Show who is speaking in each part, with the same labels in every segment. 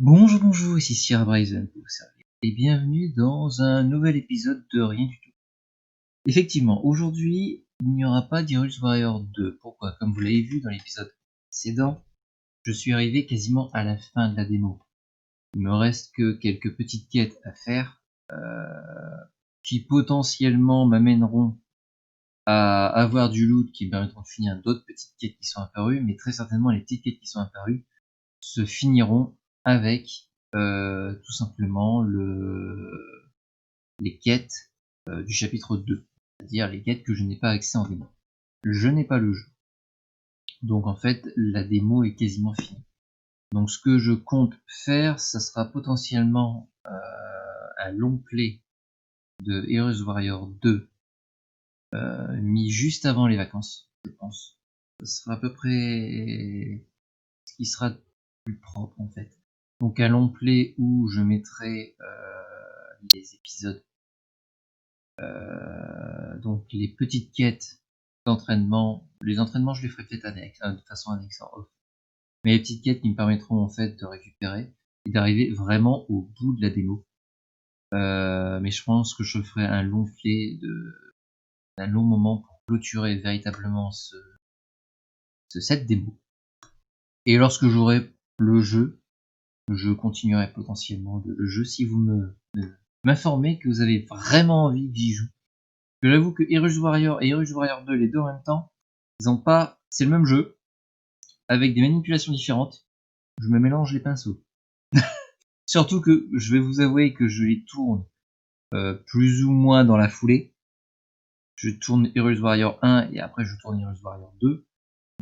Speaker 1: Bonjour, ici Sierra Bryson pour vous servir, et bienvenue dans un nouvel épisode de Rien du tout. Effectivement, aujourd'hui, il n'y aura pas d'Heroes Warrior 2. Pourquoi? Comme vous l'avez vu dans l'épisode précédent, je suis arrivé quasiment à la fin de la démo. Il me reste que quelques petites quêtes à faire, qui potentiellement m'amèneront à avoir du loot qui me permettront de finir d'autres petites quêtes qui sont apparues, mais très certainement les petites quêtes qui sont apparues se finiront avec tout simplement les quêtes du chapitre 2, c'est-à-dire les quêtes que je n'ai pas accès en démo. Je n'ai pas le jeu, donc en fait la démo est quasiment finie. Donc ce que je compte faire, ça sera potentiellement un long play de Heroes Warrior 2 mis juste avant les vacances, je pense. Ce sera à peu près ce qui sera plus propre en fait. Donc un long play où je mettrai les épisodes, donc les petites quêtes d'entraînement. Les entraînements, je les ferai peut-être de façon annexe en off. Mais les petites quêtes qui me permettront en fait de récupérer et d'arriver vraiment au bout de la démo. Mais je pense que je ferai un long play d'un long moment pour clôturer véritablement cette démo. Et lorsque j'aurai le jeu, je continuerai potentiellement le jeu si vous m'informez que vous avez vraiment envie que j'y joue. J'avoue que Heroes Warrior et Heroes Warrior 2, les deux en même temps, ils ont pas, c'est le même jeu, avec des manipulations différentes. Je me mélange les pinceaux. Surtout que je vais vous avouer que je les tourne plus ou moins dans la foulée. Je tourne Heroes Warrior 1 et après je tourne Heroes Warrior 2.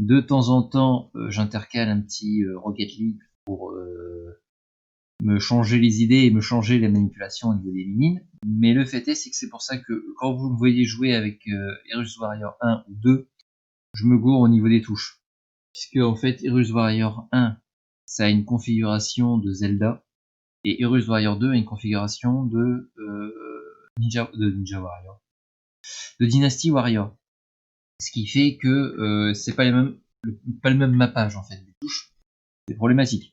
Speaker 1: De temps en temps, j'intercale un petit Rocket League pour me changer les idées et me changer les manipulations au niveau des minimes. Mais le fait est, c'est que c'est pour ça que quand vous me voyez jouer avec Heroes Warrior 1 ou 2, je me gourre au niveau des touches. Puisque en fait, Heroes Warrior 1, ça a une configuration de Zelda, et Heroes Warrior 2 a une configuration de Ninja Warrior, de Dynasty Warrior. Ce qui fait que c'est pas pas le même mappage en fait des touches. C'est problématique.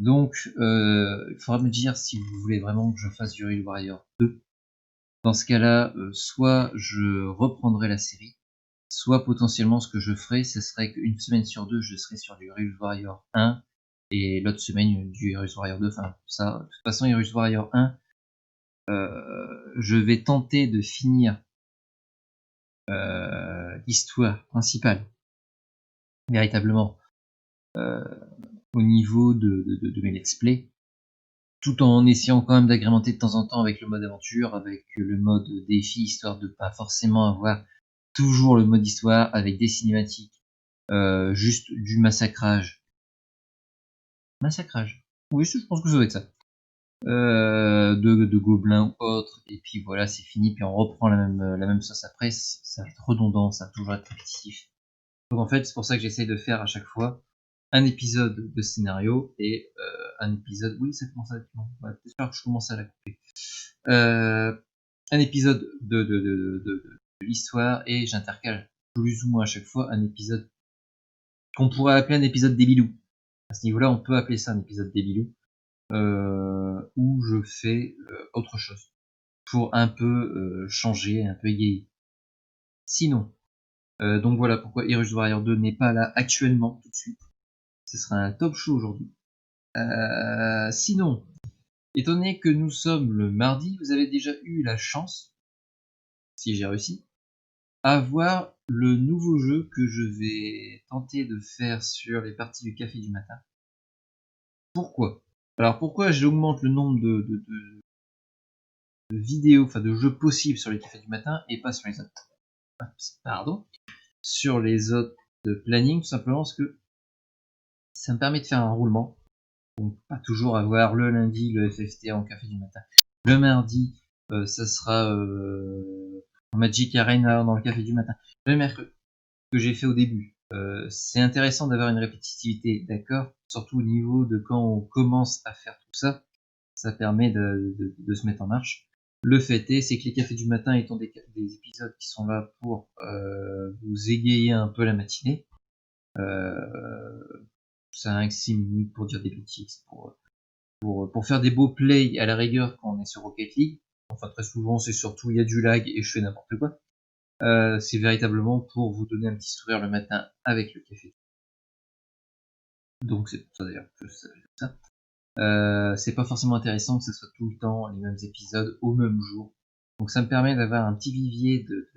Speaker 1: Donc, il faudra me dire si vous voulez vraiment que je fasse du Heroes Warrior 2. Dans ce cas-là, soit je reprendrai la série, soit potentiellement ce que je ferai, ce serait qu'une semaine sur deux, je serai sur du Heroes Warrior 1 et l'autre semaine du Heroes Warrior 2. Enfin, ça, de toute façon, Heroes Warrior 1, je vais tenter de finir l'histoire principale, véritablement, au niveau de mes let's play, tout en essayant quand même d'agrémenter de temps en temps avec le mode aventure, avec le mode défi, histoire de pas forcément avoir toujours le mode histoire avec des cinématiques, juste du massacrage. Massacrage. Oui, je pense que ça doit être ça. De gobelins ou autres, et puis voilà, c'est fini, puis on reprend la même sauce après, ça va être redondant, ça va toujours être répétitif. Donc en fait, c'est pour ça que j'essaye de faire à chaque fois un épisode de scénario et un épisode. Oui, ça commence à être long. Ouais, j'espère que je commence à la couper. Un épisode de l'histoire et j'intercale plus ou moins à chaque fois un épisode qu'on pourrait appeler un épisode débilou. À ce niveau-là, on peut appeler ça un épisode débilou où je fais autre chose pour un peu changer, un peu égayer. Sinon, donc voilà pourquoi Heroes Warrior 2 n'est pas là actuellement tout de suite. Ce sera un top show aujourd'hui. Sinon, étant donné que nous sommes le mardi, vous avez déjà eu la chance, si j'ai réussi, à voir le nouveau jeu que je vais tenter de faire sur les parties du café du matin. Pourquoi? Alors pourquoi j'augmente le nombre de vidéos, enfin de jeux possibles sur les cafés du matin et pas sur les autres? Pardon. Sur les autres plannings, tout simplement parce que ça me permet de faire un roulement. Donc pas toujours avoir le lundi le FFT en café du matin. Le mardi, ça sera Magic Arena dans le café du matin. Le mercredi, que j'ai fait au début. C'est intéressant d'avoir une répétitivité, d'accord, surtout au niveau de quand on commence à faire tout ça, ça permet de se mettre en marche. Le fait est, c'est que les cafés du matin étant des épisodes qui sont là pour vous égayer un peu la matinée, ça a 6 minutes pour dire des bêtises, pour pour faire des beaux plays à la rigueur quand on est sur Rocket League. Enfin, très souvent, c'est surtout il y a du lag et je fais n'importe quoi. C'est véritablement pour vous donner un petit sourire le matin avec le café. Donc c'est pour ça d'ailleurs que je savais ça. C'est pas forcément intéressant que ce soit tout le temps les mêmes épisodes au même jour. Donc ça me permet d'avoir un petit vivier de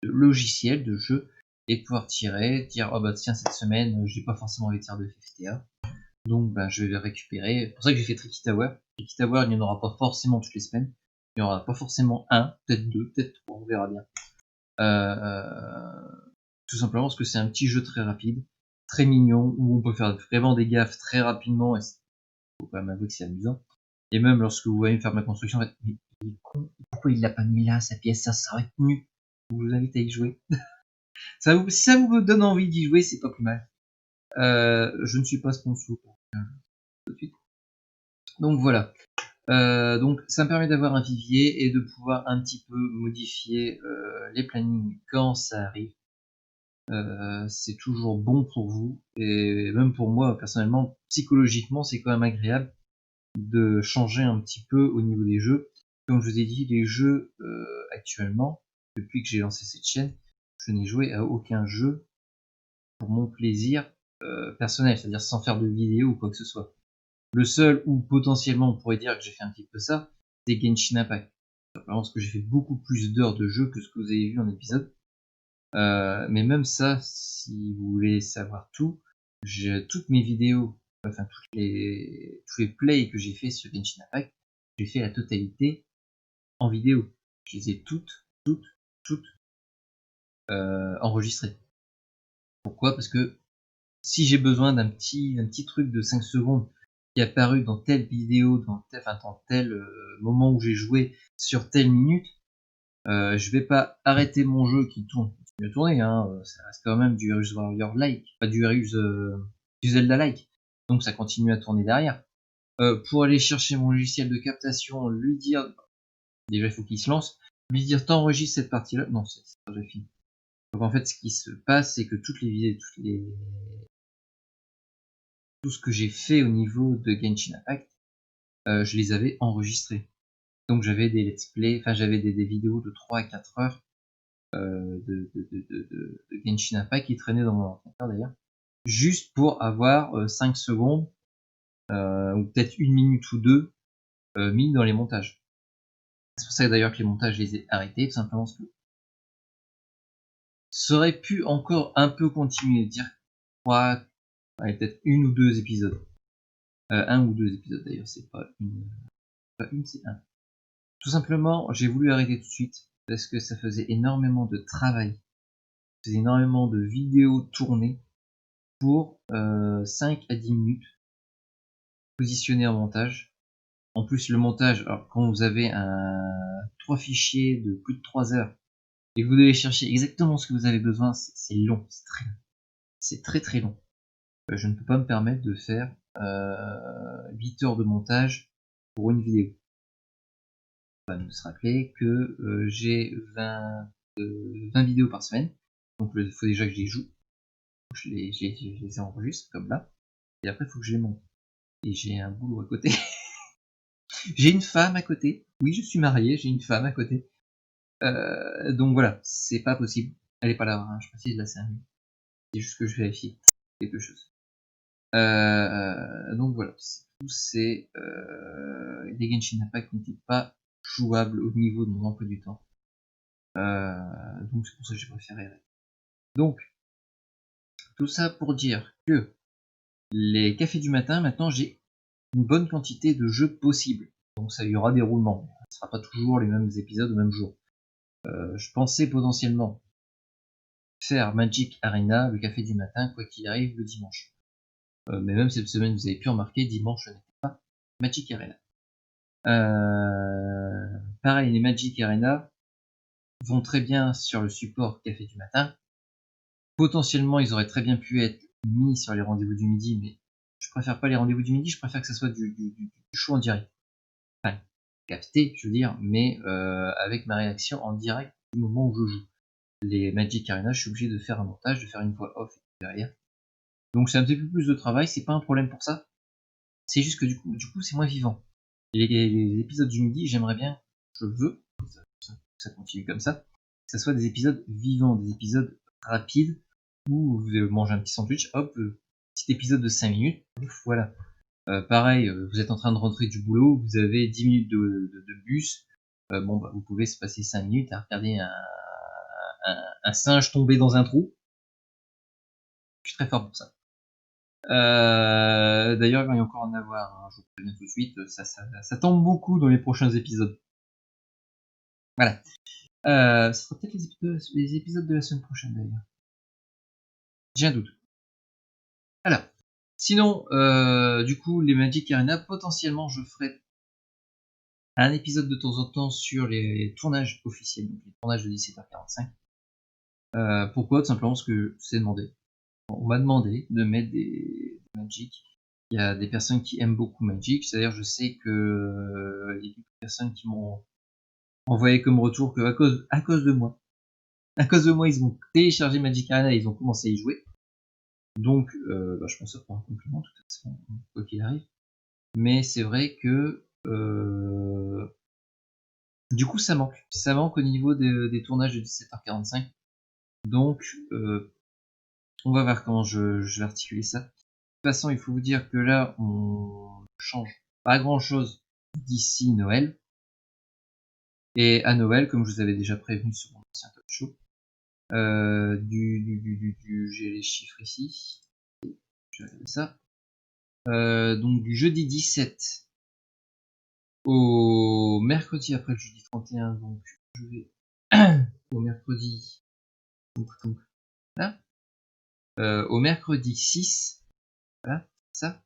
Speaker 1: logiciels, de jeux, et de pouvoir dire oh bah tiens cette semaine j'ai pas forcément envie de faire de FFTA. Donc bah, je vais les récupérer. C'est pour ça que j'ai fait Tricky Tower. Tricky Tower, il n'y en aura pas forcément toutes les semaines. Il n'y en aura pas forcément un, peut-être deux, peut-être trois, on verra bien. Tout simplement parce que c'est un petit jeu très rapide, très mignon, où on peut faire vraiment des gaffes très rapidement, et faut quand même avouer que c'est amusant. Et même lorsque vous voyez me faire ma construction, en fait, mais il est con, pourquoi il l'a pas mis là, sa pièce, ça aurait tenu. Je vous invite à y jouer. Si ça vous donne envie d'y jouer, c'est pas plus mal. Je ne suis pas sponsor tout de suite. Donc voilà. Donc ça me permet d'avoir un vivier et de pouvoir un petit peu modifier les plannings quand ça arrive. C'est toujours bon pour vous et même pour moi personnellement, psychologiquement, c'est quand même agréable de changer un petit peu au niveau des jeux. Comme je vous ai dit, les jeux actuellement, depuis que j'ai lancé cette chaîne, je n'ai joué à aucun jeu pour mon plaisir personnel, c'est-à-dire sans faire de vidéo ou quoi que ce soit. Le seul où potentiellement on pourrait dire que j'ai fait un petit peu ça, c'est Genshin Impact. Simplement parce que j'ai fait beaucoup plus d'heures de jeu que ce que vous avez vu en épisode. Mais même ça, si vous voulez savoir tout, toutes mes vidéos, enfin tous les plays que j'ai fait sur Genshin Impact, j'ai fait la totalité en vidéo. Je les ai toutes enregistrées. Pourquoi? Parce que si j'ai besoin d'un petit truc de 5 secondes qui est apparu dans telle vidéo, dans tel moment où j'ai joué sur telle minute, je vais pas arrêter mon jeu qui tourne, continue à tourner, hein, ça reste quand même du Hyrule Warrior like, pas du du Zelda like, donc ça continue à tourner derrière. Pour aller chercher mon logiciel de captation, lui dire, déjà il faut qu'il se lance, lui dire t'enregistres cette partie-là, non c'est déjà fini. Donc en fait ce qui se passe c'est que toutes les vidéos, tout ce que j'ai fait au niveau de Genshin Impact, je les avais enregistrés. Donc j'avais des let's play, enfin j'avais des vidéos de 3 à 4 heures de Genshin Impact qui traînaient dans mon ordinateur d'ailleurs, juste pour avoir 5 secondes, ou peut-être une minute ou deux, mis dans les montages. C'est pour ça d'ailleurs que les montages, je les ai arrêtés, tout simplement parce que ça aurait pu encore un peu continuer, dire peut-être une ou deux épisodes. Un ou deux épisodes d'ailleurs, c'est pas une, c'est un. Tout simplement, j'ai voulu arrêter tout de suite parce que ça faisait énormément de travail, ça faisait énormément de vidéos tournées pour 5 à 10 minutes positionnées en montage. En plus, le montage, alors quand vous avez 3 fichiers de plus de 3 heures et que vous devez chercher exactement ce que vous avez besoin, c'est long, c'est très long. C'est très très long. Je ne peux pas me permettre de faire 8 heures de montage pour une vidéo. On va se rappeler que j'ai 20 vidéos par semaine, donc il faut déjà que je les joue. Je les enregistre comme là, et après il faut que je les monte. Et j'ai un boulot à côté. J'ai une femme à côté. Oui, je suis marié, j'ai une femme à côté. Donc voilà, c'est pas possible. Elle est pas là, hein, je précise, là c'est un c'est juste que je vérifie quelque chose. Donc voilà, tous ces les Genshin Impact n'étaient pas jouables au niveau de mon emploi du temps. Donc c'est pour ça que j'ai préféré. Donc, tout ça pour dire que les cafés du matin, maintenant j'ai une bonne quantité de jeux possibles. Donc ça y aura des roulements. Ce sera pas toujours les mêmes épisodes au même jour. Je pensais potentiellement faire Magic Arena, le café du matin, quoi qu'il arrive, le dimanche. Mais même cette semaine, vous avez pu remarquer, dimanche, je n'étais pas Magic Arena. Pareil, les Magic Arena vont très bien sur le support café du matin. Potentiellement, ils auraient très bien pu être mis sur les rendez-vous du midi, mais je préfère pas les rendez-vous du midi, je préfère que ça soit du show en direct. Enfin, capté, je veux dire, mais avec ma réaction en direct du moment où je joue. Les Magic Arena, je suis obligé de faire un montage, de faire une voix off derrière. Donc c'est un petit peu plus de travail, c'est pas un problème pour ça. C'est juste que du coup c'est moins vivant. Et les épisodes du midi, j'aimerais bien, je veux, que ça continue comme ça, que ça soit des épisodes vivants, des épisodes rapides, où vous mangez un petit sandwich, hop, petit épisode de 5 minutes, ouf, voilà. Pareil, vous êtes en train de rentrer du boulot, vous avez 10 minutes de bus, bon bah vous pouvez se passer 5 minutes à regarder un singe tomber dans un trou. Je suis très fort pour ça. D'ailleurs, il va y encore en avoir, hein, je vous préviens tout de suite, ça tombe beaucoup dans les prochains épisodes. Voilà. Ce sera peut-être les épisodes de la semaine prochaine d'ailleurs. J'ai un doute. Alors, sinon, du coup, les Magic Arena, potentiellement, je ferai un épisode de temps en temps sur les tournages officiels, donc les tournages de 17h45. Pourquoi? Tout simplement parce que c'est demandé. On m'a demandé de mettre des Magic. Il y a des personnes qui aiment beaucoup Magic. C'est-à-dire, je sais que il y a des personnes qui m'ont envoyé comme retour que à cause de moi, ils ont téléchargé Magic Arena et ils ont commencé à y jouer. Donc, je pense que ça prend un compliment, de toute façon, quoi qu'il arrive. Mais c'est vrai que du coup ça manque. Ça manque au niveau des tournages de 17h45. Donc on va voir comment je vais articuler ça. De toute façon, il faut vous dire que là, on change pas grand chose d'ici Noël. Et à Noël, comme je vous avais déjà prévenu sur mon ancien talk show, j'ai les chiffres ici. Je vais regarder ça. Donc du jeudi 17 au mercredi après le jeudi 31, donc je vais au mercredi, donc là, au mercredi 6, voilà, ça.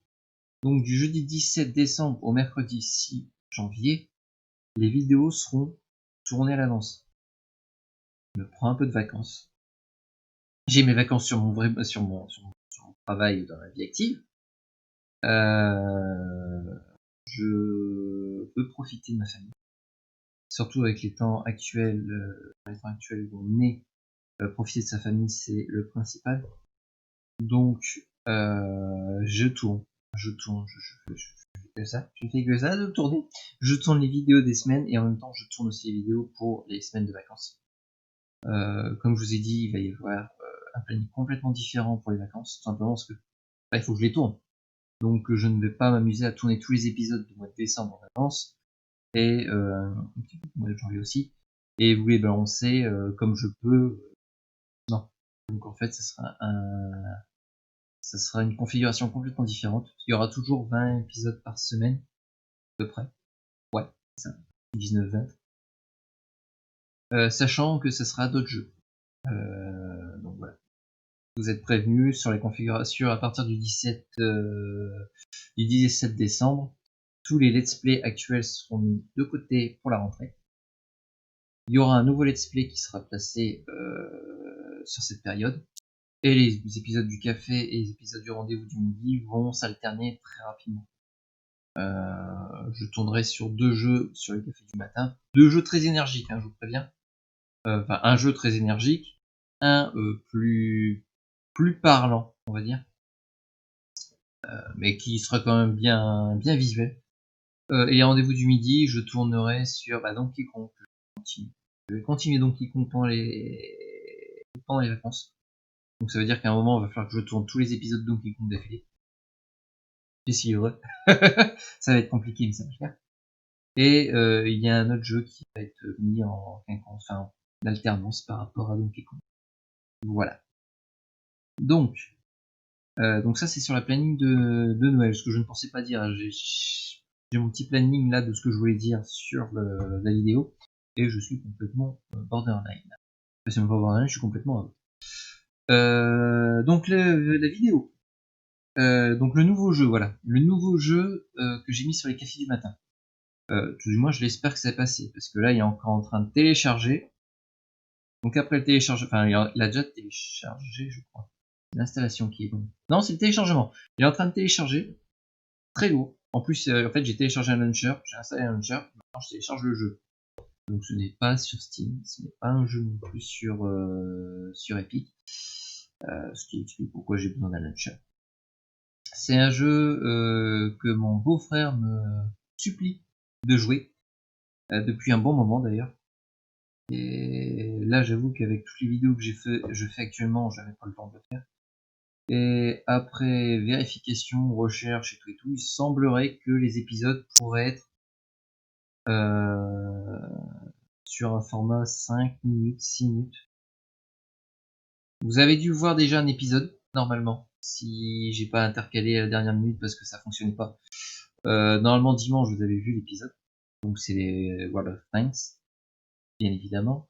Speaker 1: Donc du jeudi 17 décembre au mercredi 6 janvier, les vidéos seront tournées à l'avance. Je me prends un peu de vacances. J'ai mes vacances sur mon travail dans la vie active. Je peux profiter de ma famille. Surtout avec les temps actuels, où on est, profiter de sa famille, c'est le principal. Donc, je tourne, je fais que ça, de tourner. Je tourne les vidéos des semaines et en même temps, je tourne aussi les vidéos pour les semaines de vacances. Comme je vous ai dit, il va y avoir un planning complètement différent pour les vacances, tout simplement parce que il faut que je les tourne. Donc, je ne vais pas m'amuser à tourner tous les épisodes du mois de décembre en vacances et un petit peu du mois de janvier aussi, et vous les balancer comme je peux. Non. Donc en fait, ça sera une configuration complètement différente. Il y aura toujours 20 épisodes par semaine, à peu près. Ouais, c'est ça. 19-20. Sachant que ça sera d'autres jeux. Donc voilà. Vous êtes prévenus sur les configurations à partir du 17 décembre. Tous les let's play actuels seront mis de côté pour la rentrée. Il y aura un nouveau let's play qui sera placé sur cette période. Et les épisodes du café et les épisodes du rendez-vous du midi vont s'alterner très rapidement. Je tournerai sur 2 jeux sur le café du matin. 2 jeux très énergiques, hein, je vous préviens. Enfin, un jeu très énergique, un plus parlant, on va dire, mais qui sera quand même bien visuel. Et les rendez-vous du midi, je tournerai sur Donkey Kong. Je vais continuer Donkey Kong pendant les vacances. Donc ça veut dire qu'à un moment, il va falloir que je tourne tous les épisodes de Donkey Kong d'affilée. J'essayerai. Ça va être compliqué, mais ça va le faire. Et il y a un autre jeu qui va être mis en alternance par rapport à Donkey Kong. Voilà. Donc ça c'est sur la planning de Noël, ce que je ne pensais pas dire. J'ai mon petit planning là de ce que je voulais dire sur la vidéo, et je suis complètement borderline. C'est même pas borderline, je suis complètement donc la vidéo. Donc le nouveau jeu, voilà. Le nouveau jeu que j'ai mis sur les cafés du matin. Tout du moins, je l'espère que c'est passé, parce que là, il est encore en train de télécharger. Donc après le téléchargement, enfin, il a déjà téléchargé, je crois. L'installation qui est bonne. Non, c'est le téléchargement. Il est en train de télécharger. Très lourd. En plus, en fait, j'ai téléchargé un launcher, j'ai installé un launcher, maintenant je télécharge le jeu. Donc ce n'est pas sur Steam, ce n'est pas un jeu non plus sur Epic. Ce qui explique pourquoi j'ai besoin d'un launcher. C'est un jeu que mon beau-frère me supplie de jouer, depuis un bon moment d'ailleurs. Et là, j'avoue qu'avec toutes les vidéos que je fais actuellement, j'avais pas le temps de le faire. Et après vérification, recherche et tout, il semblerait que les épisodes pourraient être sur un format 5 minutes, 6 minutes. Vous avez dû voir déjà un épisode, normalement, si j'ai pas intercalé à la dernière minute parce que ça fonctionnait pas. Normalement, dimanche, vous avez vu l'épisode. Donc c'est les World of Tanks, bien évidemment.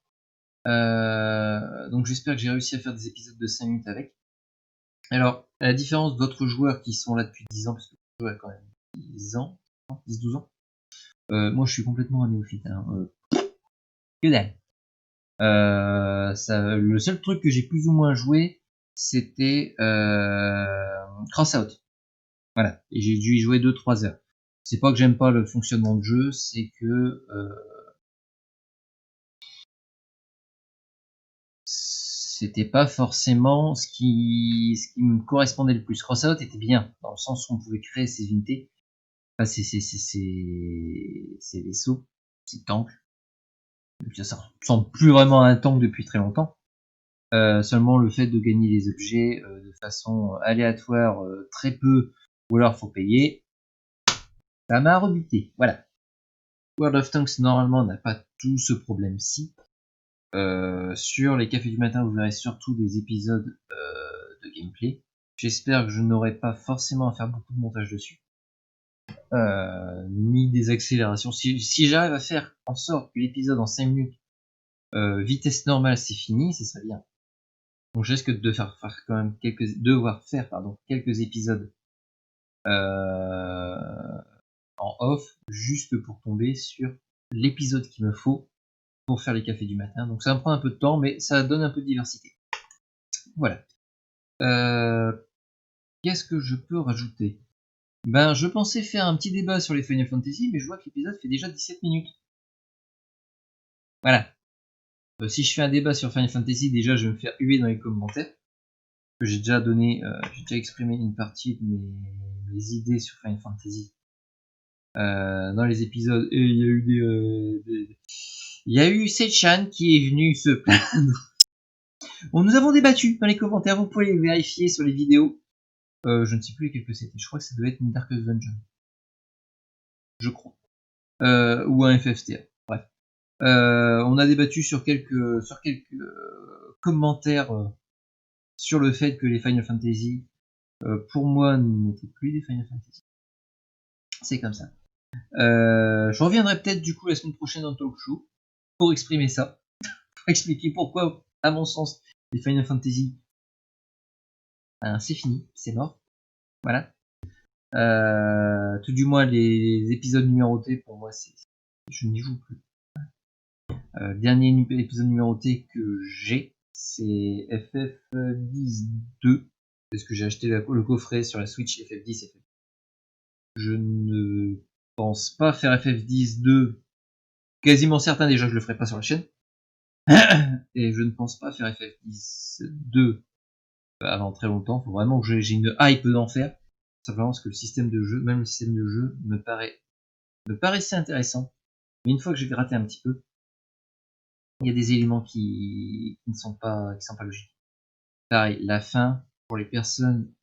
Speaker 1: Donc j'espère que j'ai réussi à faire des épisodes de 5 minutes avec. Alors, à la différence d'autres joueurs qui sont là depuis 10 ans, parce que je joue à quand même 10 ans, 10-12 ans, moi je suis complètement un néophyte. Hein. Que dalle. Le seul truc que j'ai plus ou moins joué, c'était Crossout. Voilà, et j'ai dû y jouer 2-3 heures. C'est pas que j'aime pas le fonctionnement de jeu, c'est que c'était pas forcément ce qui me correspondait le plus. Crossout était bien, dans le sens où on pouvait créer ses unités, enfin ses vaisseaux, ses tanks. Ça ressemble plus vraiment à un tank depuis très longtemps. Seulement le fait de gagner les objets de façon aléatoire, très peu, ou alors faut payer, ça m'a rebuté. Voilà. World of Tanks normalement n'a pas tout ce problème-ci. Sur les cafés du matin, vous verrez surtout des épisodes de gameplay. J'espère que je n'aurai pas forcément à faire beaucoup de montage dessus. Ni des accélérations. Si j'arrive à faire en sorte que l'épisode en 5 minutes, vitesse normale, c'est fini, ça serait bien. Donc je risque de devoir faire quelques épisodes en off, juste pour tomber sur l'épisode qu'il me faut pour faire les cafés du matin. Donc ça va me prendre un peu de temps, mais ça donne un peu de diversité. Voilà. Qu'est-ce que je peux rajouter? Ben, je pensais faire un petit débat sur les Final Fantasy, mais je vois que l'épisode fait déjà 17 minutes. Voilà. Si je fais un débat sur Final Fantasy, déjà je vais me faire huer dans les commentaires. J'ai déjà exprimé une partie de mes idées sur Final Fantasy dans les épisodes. Et il y a eu il y a eu Seichan qui est venu se plaindre. Bon, nous avons débattu dans les commentaires, vous pouvez les vérifier sur les vidéos. Je ne sais plus lesquelles que c'était. Je crois que ça devait être une Darkest Dungeon. Je crois. Ou un FFTA. Bref. On a débattu sur quelques commentaires sur le fait que les Final Fantasy, pour moi, n'étaient plus des Final Fantasy. C'est comme ça. Je reviendrai peut-être du coup la semaine prochaine dans le talk show pour exprimer ça, pour expliquer pourquoi, à mon sens, les Final Fantasy, c'est fini, c'est mort. Voilà. Tout du moins les épisodes numérotés, pour moi, je n'y joue plus. Dernier épisode numéroté que j'ai, c'est FF10-2, parce que j'ai acheté le coffret sur la Switch FF10. Je ne pense pas faire FF10-2, quasiment certain déjà que je le ferai pas sur la chaîne. Et je ne pense pas faire FF10-2 avant très longtemps. Faut vraiment que j'ai une hype d'en faire. Simplement parce que le système de jeu, même le système de jeu, me paraissait intéressant. Mais une fois que j'ai gratté un petit peu, il y a des éléments qui ne sont pas logiques. Pareil, la fin, pour les personnes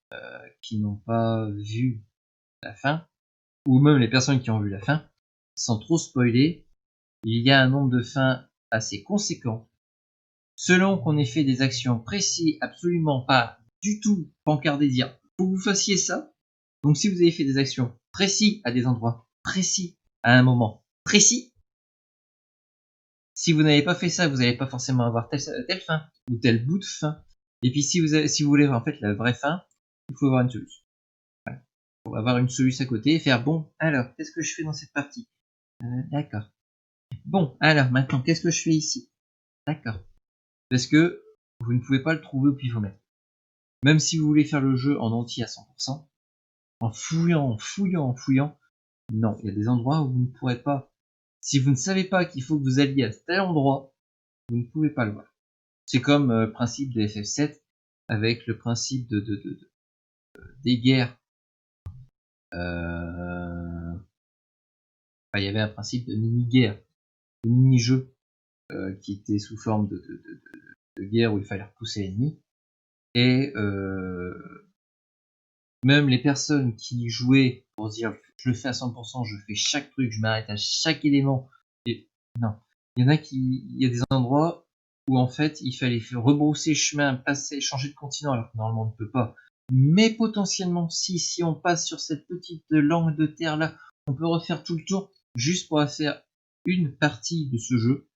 Speaker 1: qui n'ont pas vu la fin, ou même les personnes qui ont vu la fin, sans trop spoiler, il y a un nombre de fins assez conséquent. Selon qu'on ait fait des actions précises, absolument pas du tout pancardées, dire faut que vous fassiez ça. Donc si vous avez fait des actions précises à des endroits précis, à un moment précis, si vous n'avez pas fait ça, vous n'allez pas forcément avoir telle fin ou tel bout de fin. Et puis si vous voulez en fait la vraie fin, il faut avoir une solution. Voilà. Il faut avoir une solution à côté et faire bon, alors qu'est-ce que je fais dans cette partie? D'accord. Bon, alors maintenant qu'est-ce que je fais ici? D'accord. Parce que vous ne pouvez pas le trouver au pifomètre. Même si vous voulez faire le jeu en entier à 100%, en fouillant, non, il y a des endroits où vous ne pourrez pas. Si vous ne savez pas qu'il faut que vous alliez à tel endroit, vous ne pouvez pas le voir. C'est comme le principe de FF7 avec le principe des guerres il y avait un principe de mini-guerre, de mini-jeu, qui était sous forme de guerre où il fallait repousser l'ennemi. Et même les personnes qui jouaient pour se dire je le fais à 100%, je fais chaque truc, je m'arrête à chaque élément. Et non, il y a des endroits où en fait il fallait rebrousser chemin, passer, changer de continent, alors que normalement on ne peut pas. Mais potentiellement, si on passe sur cette petite langue de terre là, on peut refaire tout le tour juste pour faire une partie de ce jeu.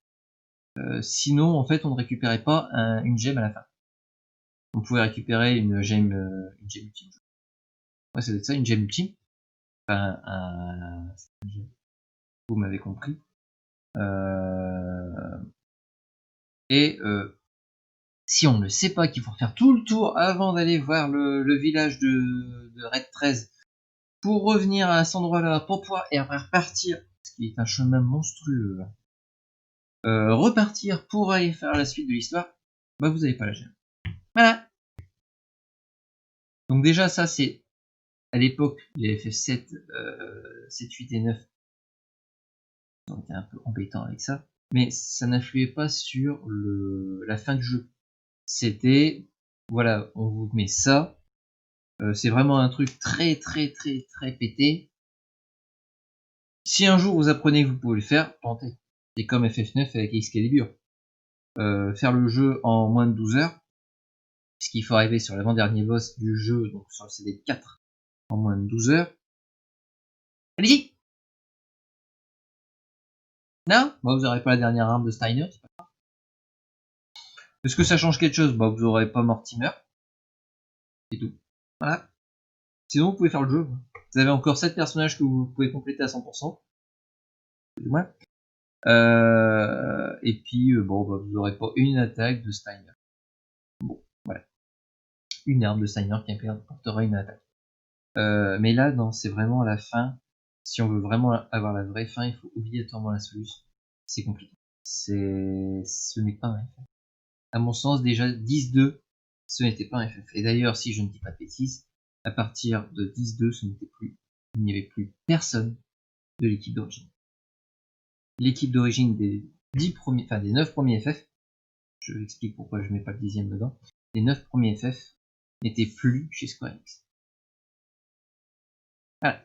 Speaker 1: Sinon, en fait, on ne récupérait pas une gemme à la fin. On pouvait récupérer une gemme ultime. Ouais, c'est ça, une gemme ultime. Enfin, vous m'avez compris. Et si on ne sait pas qu'il faut faire tout le tour avant d'aller voir le village de Red 13 pour revenir à cet endroit-là, pour pouvoir et après repartir, ce qui est un chemin monstrueux, repartir pour aller faire la suite de l'histoire, bah vous n'avez pas la gemme. Voilà. Donc déjà ça c'est à l'époque les FF7, 7, 8 et 9 ont été un peu embêtants avec ça, mais ça n'influait pas sur la fin du jeu. C'était, voilà, on vous met ça, c'est vraiment un truc très pété. Si un jour vous apprenez que vous pouvez le faire, tentez. C'est comme FF9 avec Excalibur. Faire le jeu en moins de 12 heures, puisqu'il faut arriver sur l'avant-dernier boss du jeu, donc sur le CD4, en moins de 12 heures. Allez-y! Non? Bah, vous n'aurez pas la dernière arme de Steiner, c'est pas grave. Est-ce que ça change quelque chose? Bah, vous n'aurez pas Mortimer. C'est tout. Voilà. Sinon, vous pouvez faire le jeu. Vous avez encore 7 personnages que vous pouvez compléter à 100%. Plus ou moins. Et puis, bon, bah, vous n'aurez pas une attaque de Steiner. Bon, voilà. Une arme de Steiner qui apportera une attaque. Mais là, non, c'est vraiment à la fin. Si on veut vraiment avoir la vraie fin, il faut obligatoirement la solution. C'est compliqué. Ce n'est pas un FF. À mon sens, déjà 10-2, ce n'était pas un FF. Et d'ailleurs, si je ne dis pas de bêtises, à partir de 10-2, il n'y avait plus personne de l'équipe d'origine. L'équipe d'origine des 9 premiers FF, je vous explique pourquoi je mets pas le 10e dedans, les 9 premiers FF n'étaient plus chez Square Enix. Voilà.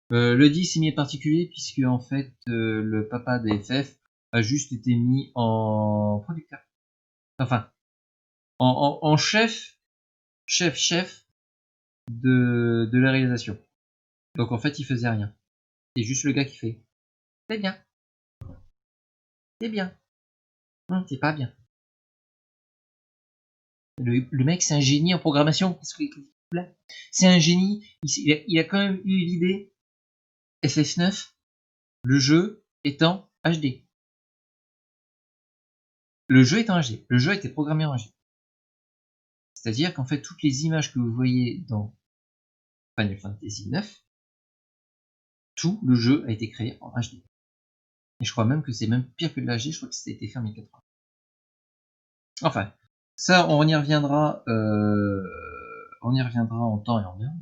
Speaker 1: Le 10 est mis particulier puisque en fait le papa des FF a juste été mis en producteur. Enfin, en chef de la réalisation. Donc en fait il faisait rien. C'est juste le gars qui fait. C'est bien. C'est bien. Non, c'est pas bien. Le mec c'est un génie en programmation. C'est un génie. Il a quand même eu l'idée FF9, le jeu étant HD. Le jeu est en HD. Le jeu a été programmé en HD. C'est-à-dire qu'en fait, toutes les images que vous voyez dans Final Fantasy IX, tout le jeu a été créé en HD. Et je crois même que c'est même pire que de l'HD, je crois que ça a été fait en 1080. Enfin, ça, on y reviendra en temps et en heure.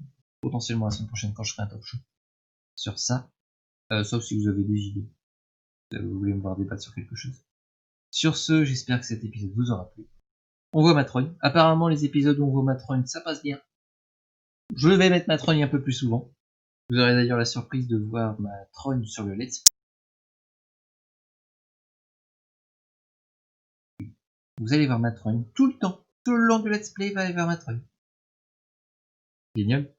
Speaker 1: Potentiellement la semaine prochaine quand je ferai un talk show sur ça. Sauf si vous avez des idées. Vous voulez me voir débattre sur quelque chose. Sur ce, j'espère que cet épisode vous aura plu. On voit Matrogne. Apparemment, les épisodes où on voit Matrogne, ça passe bien. Je vais mettre Matrogne un peu plus souvent. Vous aurez d'ailleurs la surprise de voir Matrogne sur le Let's Play. Vous allez voir Matrogne tout le temps. Tout le long du Let's Play, vous allez voir Matrogne. Génial.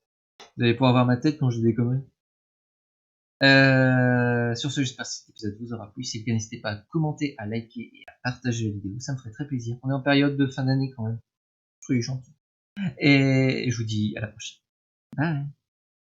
Speaker 1: Vous allez pouvoir voir ma tête quand je dis des conneries. Sur ce, j'espère que cet épisode vous aura plu. Si c'est le cas, n'hésitez pas à commenter, à liker et à partager la vidéo. Ça me ferait très plaisir. On est en période de fin d'année quand même. Soyez gentils. Et je vous dis à la prochaine. Bye.